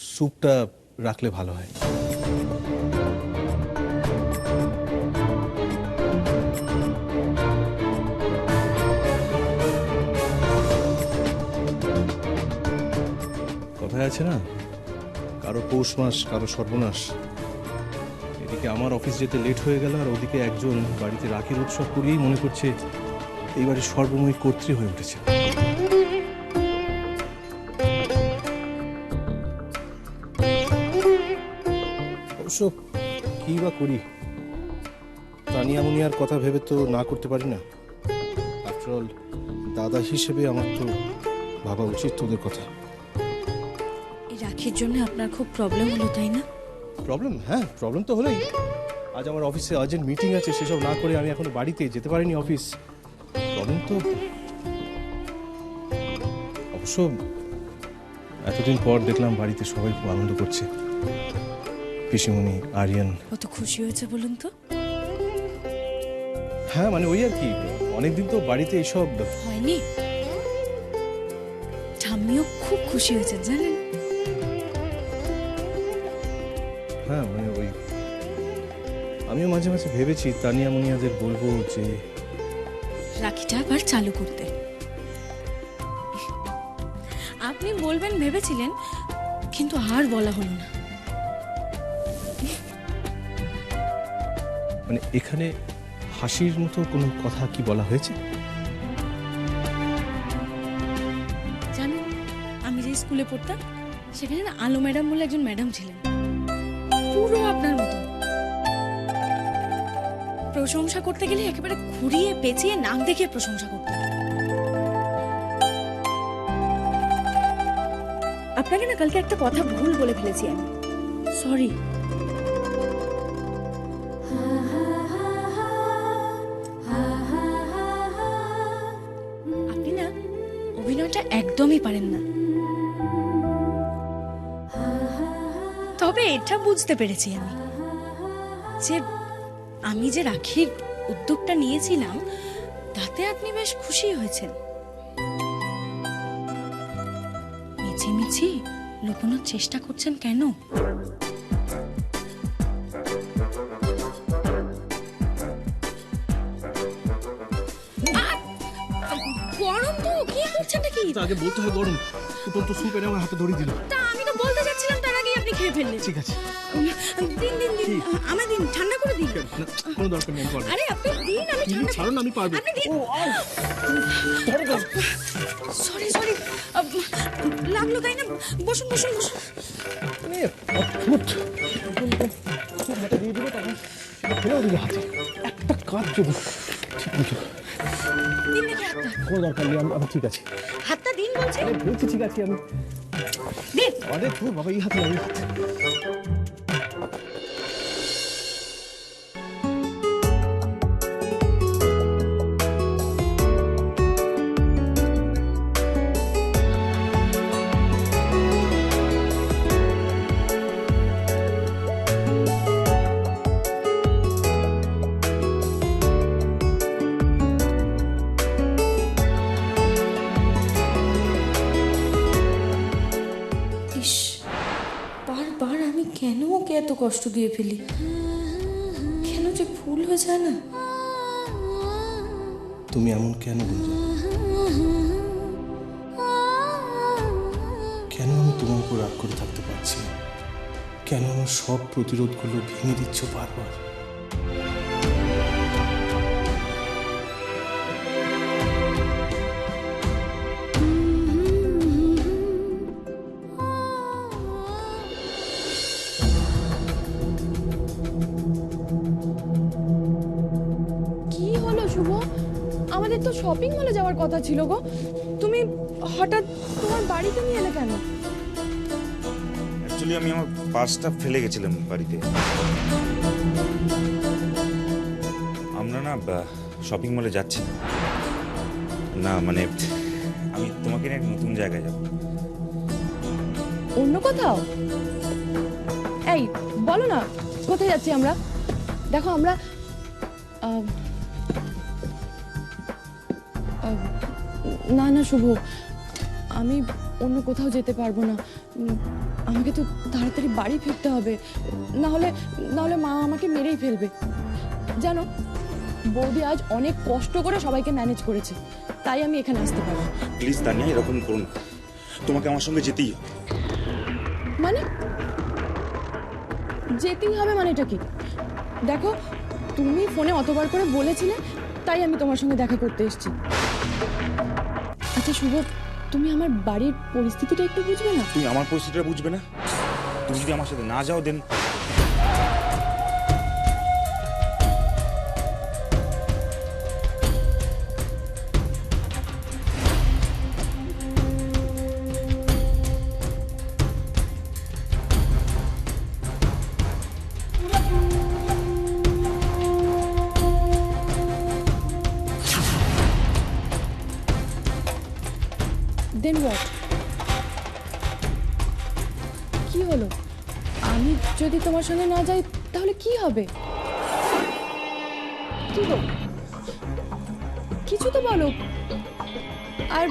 স্যুপটা রাখলে ভালো হয়। কথায় আছে না, কারো পৌষ মাস কারো সর্বনাশ। এদিকে আমার অফিস যেতে লেট হয়ে গেল, আর ওদিকে একজন বাড়িতে রাখির উৎসব করিয়েই মনে করছে এই বাড়ির সর্বময়ী কর্ত্রী হয়ে উঠেছে। অবশ্য কি বা করি, তানিয়া মুনিয়ার কথা ভেবে তো না করতে পারি না। আফটার অল দাদা হিসেবে আমার তো ভাবা উচিত তোদের কথা। এই রাখির জন্য আপনার খুব প্রবলেম হলো, তাই না? প্রবলেম? হ্যাঁ, প্রবলেম তো হলোই। আজ আমার অফিসে আর্জেন্ট মিটিং আছে, সেসব না করে আমি এখনো বাড়িতে যেতে পারিনি অফিস। প্রবলেম তো অবশ্য এতদিন পর দেখলাম বাড়িতে সবাই খুব আনন্দ করছে। পিসিমণি, আরিয়ান কত খুশি হয়েছে বলুন তো। হ্যাঁ মানে ওই আর কি, অনেকদিন তো বাড়িতে এইসব হয়নি। ঠাম্মিও খুব খুশি হয়েছে জানেন। হ্যাঁ মানে ওই আমিও মাঝে মাঝে ভেবেছি তানিয়া মুনিয়াদের বলবো যে রাখিটা আবার চালু করতে। আপনি বলবেন ভেবেছিলেন, কিন্তু আর বলা হলো না। মানে এখানে হাসির মতো কোনো কথা কি বলা হয়েছে? জানেন, আমি যে স্কুলে পড়তাম সেখানে না আলো ম্যাডাম বলে একজন ম্যাডাম ছিলেন, পুরো আপনার মতো। প্রশংসা করতে গেলে একেবারে ঘুরিয়ে পেঁচিয়ে নাক দেখিয়ে প্রশংসা করতেন। আপনাকে না কালকে একটা কথা ভুল বলে ফেলেছি আমি, সরি। আপনি না অভিনয়টা একদমই পারেন না। তবে এটা বুঝতে পেরেছি আমি যে রাখির উদ্যোগটা নিয়েছিলাম তাতে আপনি বেশ খুশি হয়েছেন। মিছিমিছি লুকোনোর চেষ্টা করছেন কেন? গরম তো কি করছেন নাকি? আগে বলতে হয় গরম, উপর তো স্যুপ এনে আমার হাতে ধরিয়ে দিল। তা আমি তো বলতে যাচ্ছিলাম, তার আগেই আপনি খেয়ে ফেললেন। ঠিক আছে, দিন দিন দিন, আমায় দিন, ঠান্ডা করে দিন। কোনো দরকার নেই, আমি পারবো। আরে আপনি দিন, আমি ঠান্ডা। ছাড়ুন, আমি পারবো। আপনি দিন। সরি সরি, লাগলো তাই না? বসুন বসুন বসুন। দিয়ে দিল, তখন ফেলেও দিল হাতে। একটা কাজ চলুন, ঠিক আছে। দিন দেখি হাতটা। কোনো দরকার নেই, আমি ঠিক আছে। হাতটা দিন বলছে। বলছি ঠিক আছে আমি। দিন। আরে তোর বাবা, এই হাতে এই হাতে। বারবার আমি কেন ওকে এত কষ্ট দিয়ে ফেলি? কেন যে ভুল হয়ে যায় না? তুমি এমন কেন বলছো? কেন আমি তোমার উপর রাগ করে থাকতে পারছি না? কেন আমার সব প্রতিরোধগুলো ভেঙে দিচ্ছ বারবার? শুভ, আমাদের তো শপিং মলে যাওয়ার কথা ছিল গো। তুমি হঠাৎ তোমার বাড়িতে নিয়ে এলে কেন? অ্যাকচুয়ালি আমি আমার পার্সটা ফেলে গেছিলাম বাড়িতে। আমরা না শপিং মলে যাচ্ছি না, মানে আমি তোমাকে নিয়ে এক নতুন জায়গায় যাব। অন্য কোথাও? এই বলো না, কোথায় যাচ্ছি আমরা? দেখো আমরা না না শুভ, আমি অন্য কোথাও যেতে পারবো না। আমাকে আমাকে তো তাড়াতাড়ি বাড়ি ফিরতে হবে, না হলে মা আমাকে মেরেই ফেলবে। জানো, বৌদি আজ অনেক কষ্ট করে সবাইকে ম্যানেজ করেছে, তাই আমি এখানে আসতে পারি। প্লিজ তানিয়া, এরকম করো না, তোমাকে আমার সঙ্গে যেতেই হবে। মানে যেতেই হবে মানেটা কি? দেখো, তুমি ফোনে অতবার করে বলেছিলে, তাই আমি তোমার সঙ্গে দেখা করতে এসেছি। আচ্ছা শুভ, তুমি আমার বাড়ির পরিস্থিতিটা একটু বুঝবে না? তুমি আমার পরিস্থিতিটা বুঝবে না? তুমি যদি আমার সাথে না যাও দেন দেন হোয়াট? কি হলো? আমি যদি তোমার সঙ্গে না যাই তাহলে কি হবে? কি গো, কিছু তো বলো। আর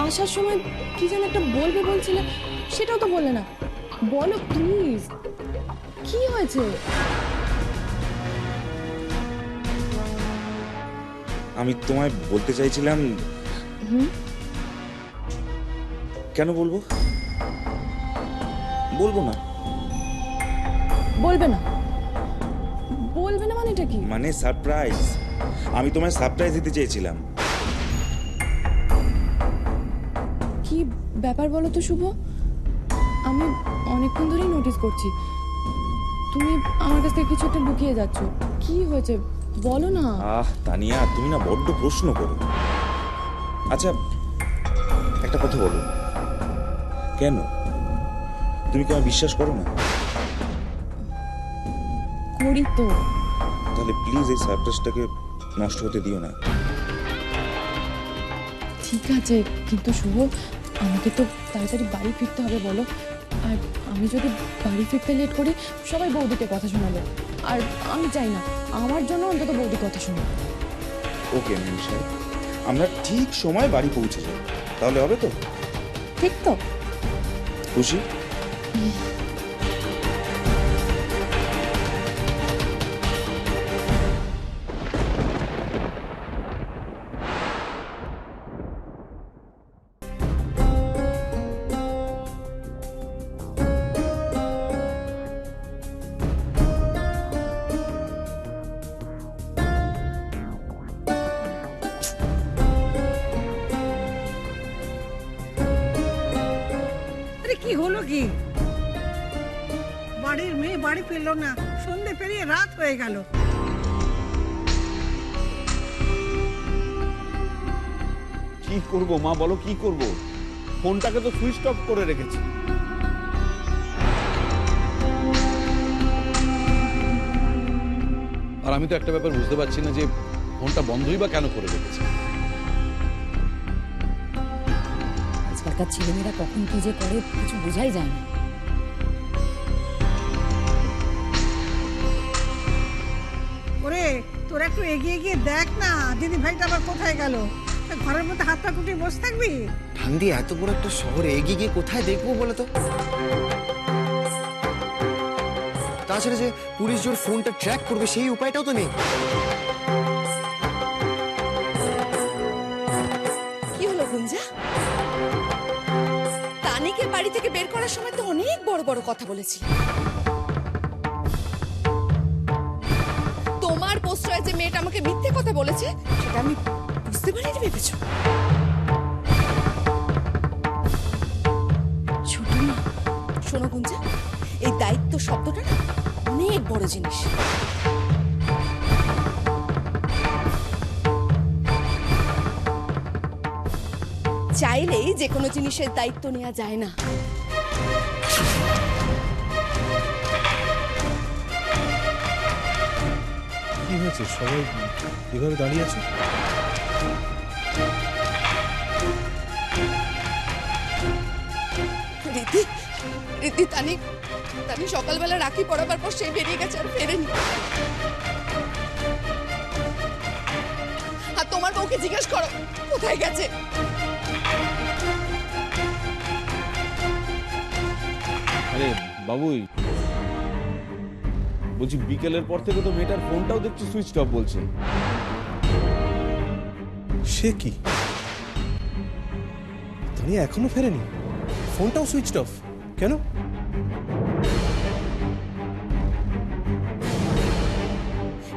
আসার সময় কি যেন একটা বলবে বলছিলে, সেটাও তো বললে না। বলো প্লিজ, কি হয়েছে? আমি তোমায় বলতে চাইছিলাম। কেন বলবো? বলবো না। বলবে না? বলবে না মানেটা কি? মানে সারপ্রাইজ। আমি তোমায় সারপ্রাইজ দিতে চেয়েছিলাম। কি ব্যাপার বলো তো শুভ? আমি অনেকক্ষণ ধরেই নোটিস করছি তুমি আমার কাছ থেকে কিছু একটা লুকিয়ে যাচ্ছ। কি হয়েছে বলো না। তানিয়া, তুমি না বড্ড প্রশ্ন করো। আচ্ছা, একটা কথা বলো, কেন তুমি কি আমায় বিশ্বাস করো না? করি তো। তাহলে প্লিজ এই সারপ্রাইজটাকে নষ্ট হতে দিও না। ঠিক আছে, কিন্তু শুভ, আমাকে তো তাড়াতাড়ি বাড়ি ফিরতে হবে বলো। আর আমি যদি বাড়ি ফিরতে লেট করি, সবাই বৌদিকে কথা শোনাবে। আর আমি চাই না আমার জন্য অন্তত বৌদি কথা শোনাবে। ওকে ম্যাম সাহেব, আমরা ঠিক সময় বাড়ি পৌঁছে যাব, তাহলে হবে তো? ঠিক তো? খুশি? কি হলো কি? বাড়ির মেয়ে বাড়ি ফিরলো না, সন্ধে পেরিয়ে রাত হয়ে গেল। কি করব মা, বলো কি করব? ফোনটাকে তো সুইচ অফ করে রেখেছি। আর আমি তো একটা ব্যাপার বুঝতে পারছি না যে ফোনটা বন্ধই বা কেন করে রেখেছি। আজকালকার ছেলেমেয়েরা কখন কি যে করে কিছু বোঝাই যায় না। ওরে, তোরা একটু এগিয়ে গিয়ে দেখ না, দিদি ভাইটা আবার কোথায় গেল? ঘরের মধ্যে হাত পা গুটিয়ে বসে থাকবি? ঠান্ডি এত বড় একটা শহরে এগিয়ে গিয়ে কোথায় দেখবো বলো তো? তাছাড়া যে পুলিশ জোর ফোনটা ট্র্যাক করবে সেই উপায়টাও তো নেই। কি হলো গুঞ্জা? তানিকে বাড়ি থেকে বের করার সময় তো অনেক বড় বড় কথা বলেছি। তোমার প্রশ্রয়ে যে মেয়েটা আমাকে মিথ্যে কথা বলেছে সেটা আমি বুঝতে পারিনি ভেবেছ? ছোট মা, শোনো গুঞ্জা, এই দায়িত্ব শব্দটা না অনেক বড় জিনিস। চাইলেই যে কোনো জিনিসের দায়িত্ব নেওয়া যায় না। কি হয়েছে, সবাই এভাবে দাঁড়িয়ে আছে? রীতি রীতি তানি তানি সকালবেলা রাখি পড়াবার পর সেই বেরিয়ে গেছে, আর ফেরেনি। আর তোমার বউকে জিজ্ঞেস করো কোথায় গেছে। আরে বাবুই, বলছি বিকেলের পর থেকে তো মেয়েটার ফোনটাও দেখছি সুইচ অফ বলছে। সে কি, তানিয়া এখনো ফেরেনি, ফোনটাও সুইচ অফ কেন?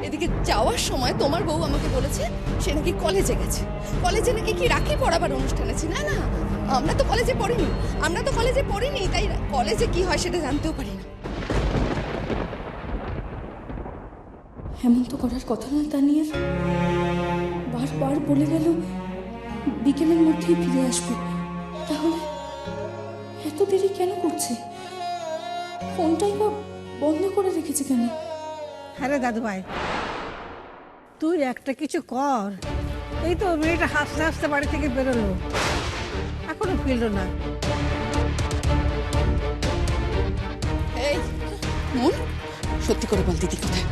এদিকে যাওয়ার সময় তোমার বউ আমাকে বলেছে সে নাকি কলেজে গেছে, কলেজে নাকি কি রাখি পড়াবার অনুষ্ঠান আছে। না না, আমরা তো কলেজে পড়িনি, তাই কলেজে কি হয় সেটা জানতেও পারি না। এমন তো করার কথা না তানিয়ার, বারবার বলে গেল বিকেলের মধ্যেই ফিরে আসবে, তাহলে এত দেরি কেন করছে? ফোনটাই বা বন্ধ করে রেখেছে কেন? হ্যাঁ রে দাদু ভাই, তুই একটা কিছু কর। এই তো মেয়েটা হাসতে হাসতে বাড়ি থেকে বেরোলো, এখনো ফিরলো না। এই মন, সত্যি করে বল দিদি কোথায়?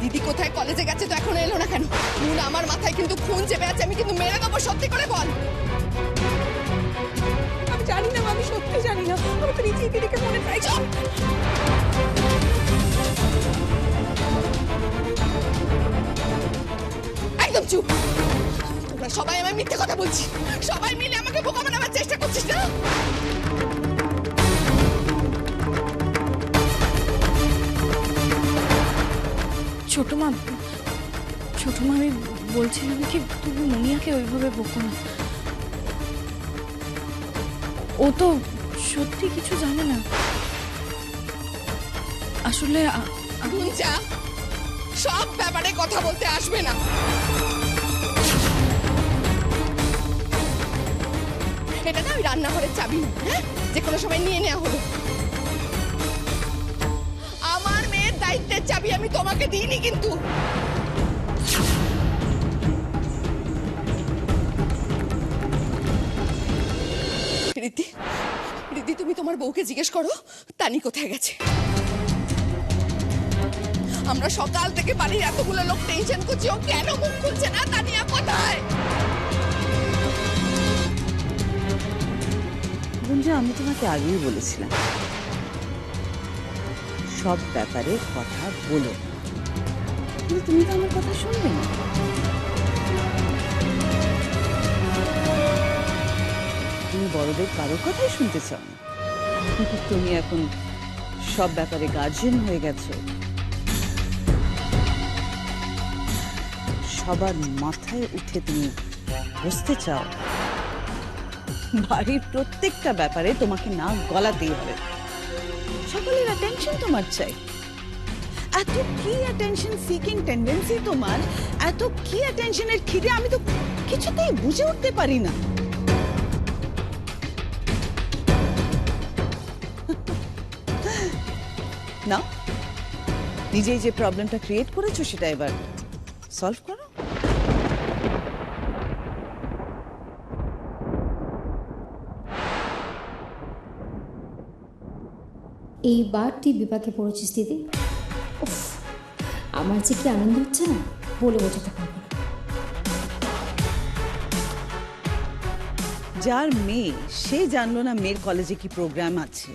দিদি কোথায়? কলেজে গেছে তো এখনো এলো না কেন? মন, আমার মাথায় কিন্তু খুন চেপে আছে, আমি কিন্তু মেরে দেবো, সত্যি করে বল। আমি জানি না, আমি সত্যি জানি না, আমি তো নিজেই দিদিকে মনে চাই। একদম চুপ। তোমরা সবাই আমায় মিথ্যে কথা বলছি, সবাই মিলে আমাকে বোকা বানাবার চেষ্টা করছিস না? ছোট মা, আমি বলছিলাম কি, তুমি মুনিয়াকে ওইভাবে বকো না। ও তো সত্যি কিছু জানে না। আসলে গুঞ্জা, সব ব্যাপারে কথা বলতে আসবে না। এটা না ওই রান্নাঘরের চাবি না, হ্যাঁ, যে কোনো সময় নিয়ে নেওয়া হলো। আমার মেয়ের দায়িত্বের চাবি আমি তোমাকে দিইনি কিন্তু। রীতি, তুমি তোমার বউকে জিজ্ঞেস করো তানি কোথায় গেছে। আমরা সকাল থেকে বাড়ির এতগুলো লোক টেনশন করছি, ও কেন মুখ খুলছে না? তানিয়া কোথায়? গুঞ্জা, আমি তোমাকে আগেই বলেছিলাম সব ব্যাপারে কথা বলো, কিন্তু তুমি তো আমার কথা শুনবে না। তুমি বড়দের কারোর কথাই শুনতে চাও না, কিন্তু তুমি এখন সব ব্যাপারে গার্জিয়ান হয়ে গেছো, সবার মাথায় উঠে তুমি বসতে চাও। বাড়ির প্রত্যেকটা ব্যাপারে তোমাকে নাক গলাতেই হবে, সকলের অ্যাটেনশন তোমার চাই। এত কি অ্যাটেনশন সিকিং টেন্ডেন্সি তোমার, এত কি অ্যাটেনশনের খিদে, আমি তো কিছুতেই বুঝে উঠতে পারি না। না, নিজেই যে প্রবলেমটা ক্রিয়েট করেছো সেটা এবার সলভ করো। এইবার তুই বিপাকে পড়েছিস দিদি। উফ, আমার যে কি আনন্দ হচ্ছে না, বলে বোঝাতে পারবো না। যার মেয়ে সে জানলো না মেয়ের কলেজে কি প্রোগ্রাম আছে,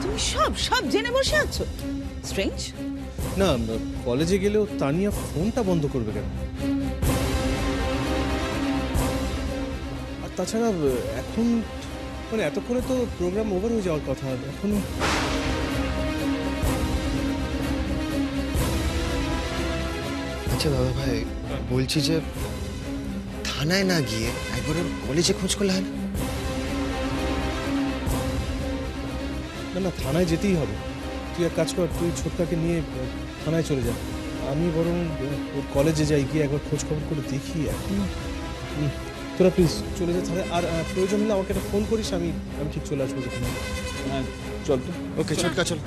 তুমি সব জেনে বসে আছো। স্ট্রেঞ্জ। না, কলেজে গেলেও তানিয়া ফোনটা বন্ধ করবে কেন? আর তাছাড়া এখন মানে এতক্ষণে তো প্রোগ্রাম ওভার হয়ে যাওয়ার কথা, এখনো। আচ্ছা দাদা ভাই, বলছি যে থানায় না গিয়ে একবার ওর কলেজে খোঁজ করলে হয় না? না, থানায় যেতেই হবে। তুই এক কাজ কর, তুই ছোটকাকে নিয়ে থানায় চলে যা, আমি বরং ওর কলেজে যাই, গিয়ে একবার খোঁজ খবর করে দেখি। এখন তোরা প্লিজ চলে যা থানায়, আর প্রয়োজন হলে আমাকে একটা ফোন করিস, আমি ঠিক চলে আসবো যেখানে। হ্যাঁ চল তো। ওকে ছোটকা, চল।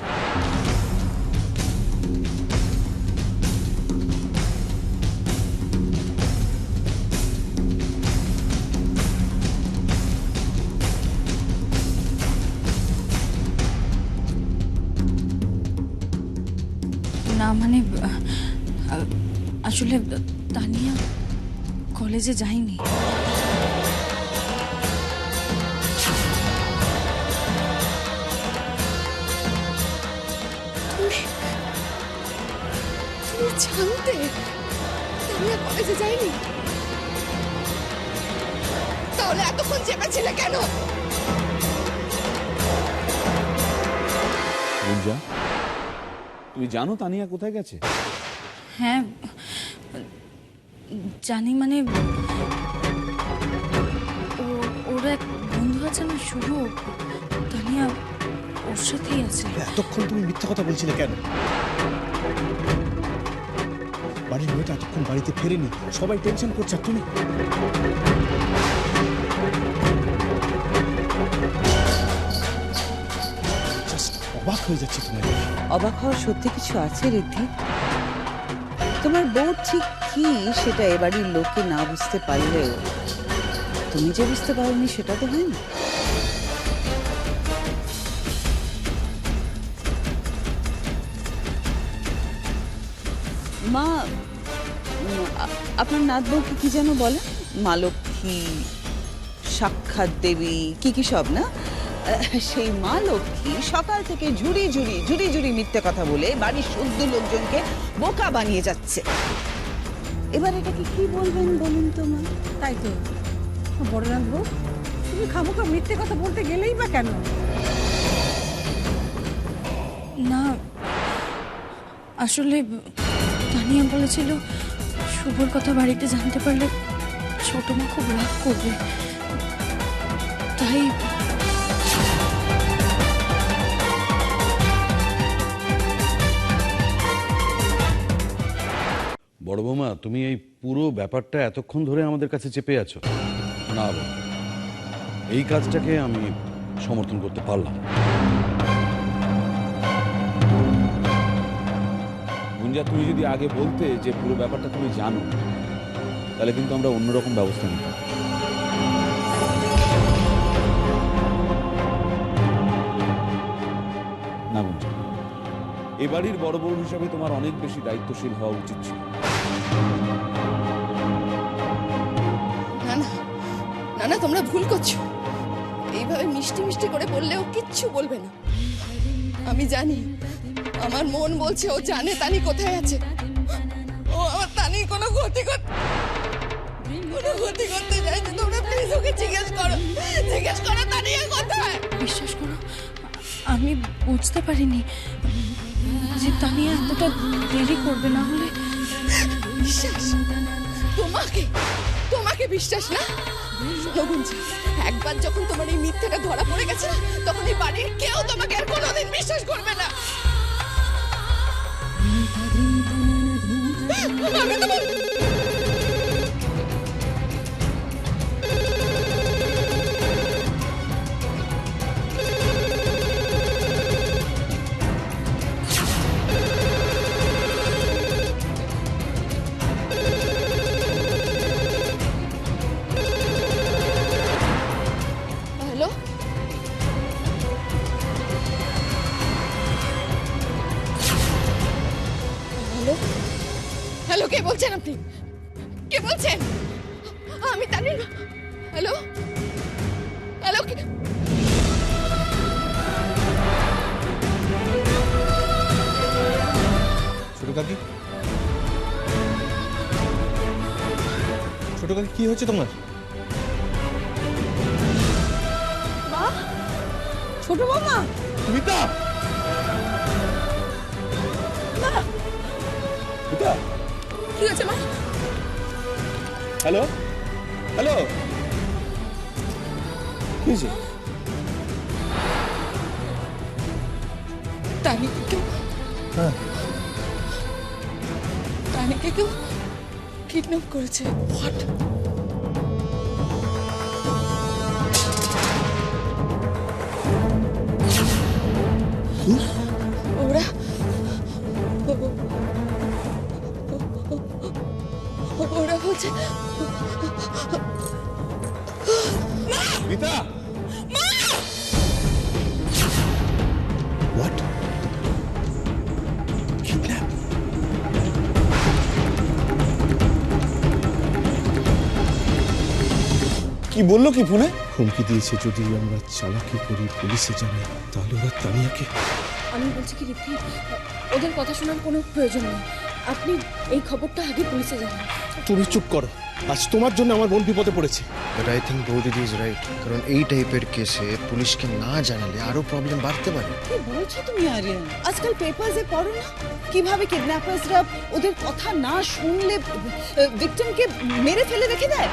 না মানে আসলে তানিয়া কলেজে যাইনি। তুমি জানতে তানিয়া কলেজে যায়নি? তাহলে এতক্ষণ চেপেছিলে কেন? গুঞ্জা, তুমি জানো তানিয়া কোথায় গেছে? হ্যাঁ জানি, মানে ওর এক বন্ধু আছে না, শুভ, তানিয়া ওর সাথেই আছে। এতক্ষণ তুমি মিথ্যা কথা বলছিলে কেন? বাড়ির মেয়েটা এতক্ষণ বাড়িতে ফেরেনি, সবাই টেনশন করছে, তুমি জাস্ট অবাক হয়ে যাচ্ছে। তোমার অবাক হওয়ার সত্যি কিছু আছে ঋদ্ধি? তোমার বউ ঠিক কি সেটা এবাড়ির লোকে না বুঝতে পারলেও তুমি যে বুঝতে পারোনি সেটা তো হয় না। মা, আপনার নাত বউকে কি যেন বলে? মা লক্ষ্মী, সাক্ষাৎ দেবী, কি কি সব না? সেই মা লক্ষ্মী সকাল থেকে ঝুড়ি ঝুড়ি মিথ্যে কথা বলে বাড়ির শুদ্ধ লোকজনকে বোকা বানিয়ে যাচ্ছে। এবার এটাকে কি বলবেন বলুন তো মা? তাই তো বড় রাখবো, তুমি খামোখা মিথ্যে কথা বলতে গেলেই বা কেন? না আসলে তানিয়া বলেছিল শুভর কথা বাড়িতে জানতে পারলে ছোট মা খুব রাগ করবে, তাই বড় বৌমা, তুমি এই পুরো ব্যাপারটা এতক্ষণ ধরে আমাদের কাছে চেপে আছো। না বাবা, এই কাজটাকে আমি সমর্থন করতে পারলাম। গুঞ্জা, তুমি যদি আগে বলতে যে পুরো ব্যাপারটা তুমি জানো, তাহলে কিন্তু আমরা অন্যরকম ব্যবস্থা নিতাম। না গুঞ্জা, এ বাড়ির বড় বউ হিসাবে তোমার অনেক বেশি দায়িত্বশীল হওয়া উচিত ছিল। না না না না, তোমরা ভুল করছো। এইভাবে মিষ্টি মিষ্টি করে বললেও কিচ্ছু বলবে না। আমি জানি, আমার মন বলছে ও জানে তানি কোথায় আছে। ও আমার তানি কোনো ক্ষতি করতে চাইছে। তোমরা প্লিজ ওকে জিজ্ঞেস করো তানিয়া কোথায়। বিশ্বাস করো, আমি বুঝতে পারিনি যে তানিয়া এতটা দেরি করবে। না হলে বিশ্বাস তোমাকে বিশ্বাস না? শোনো গুঞ্জি, একবার যখন তোমার এই মিথ্যেটা ধরা পড়ে গেছে না, তখন এই বাড়ির কেউ তোমাকে আর কোনোদিন বিশ্বাস করবে না। আমি তোমার হ্যালো, কে বলছেন আপনি? কে বলছেন? আমি তানির। হ্যালো হ্যালো, ছোট কাকি, ছোট কাকি, কি হচ্ছে তোমার? মা, ছোট বৌমা, মিতা, মিতা, কি হয়েছে মা? হ্যালো হ্যালো, কি হয়েছে? তানিকে কেউ কিডন্যাপ করেছে। হোয়াট? ওরা হচ্ছে মিতা, হোয়াট? কিডন্যাপ? কি বললো কি ফোনে? হুমকি দিয়েছে যদি আমরা চালাকি করি পুলিশে জানাই তাহলে ওরা তানিয়াকে। আমি বলছি কি ঋদ্ধি, ওদের কথা শোনার কোনো প্রয়োজন নেই। আপনি এই খবরটা আগে পুলিশে জানান। তুমি চুপ করো, আজ তোমার জন্য আমার বোন বিপদে পড়েছে। বাট আই থিঙ্ক বৌদিদি ইজ রাইট, কারণ এই টাইপের কেসে পুলিশকে না জানালে আরো প্রবলেম বাড়তে পারে। কি বলছো তুমি আরিয়ান? আজকাল পেপারসে পড়ো না কিভাবে কিডন্যাপার্সরা ওদের কথা না শুনলে ভিকটিমকে মেরে ফেলে রেখে দেয়।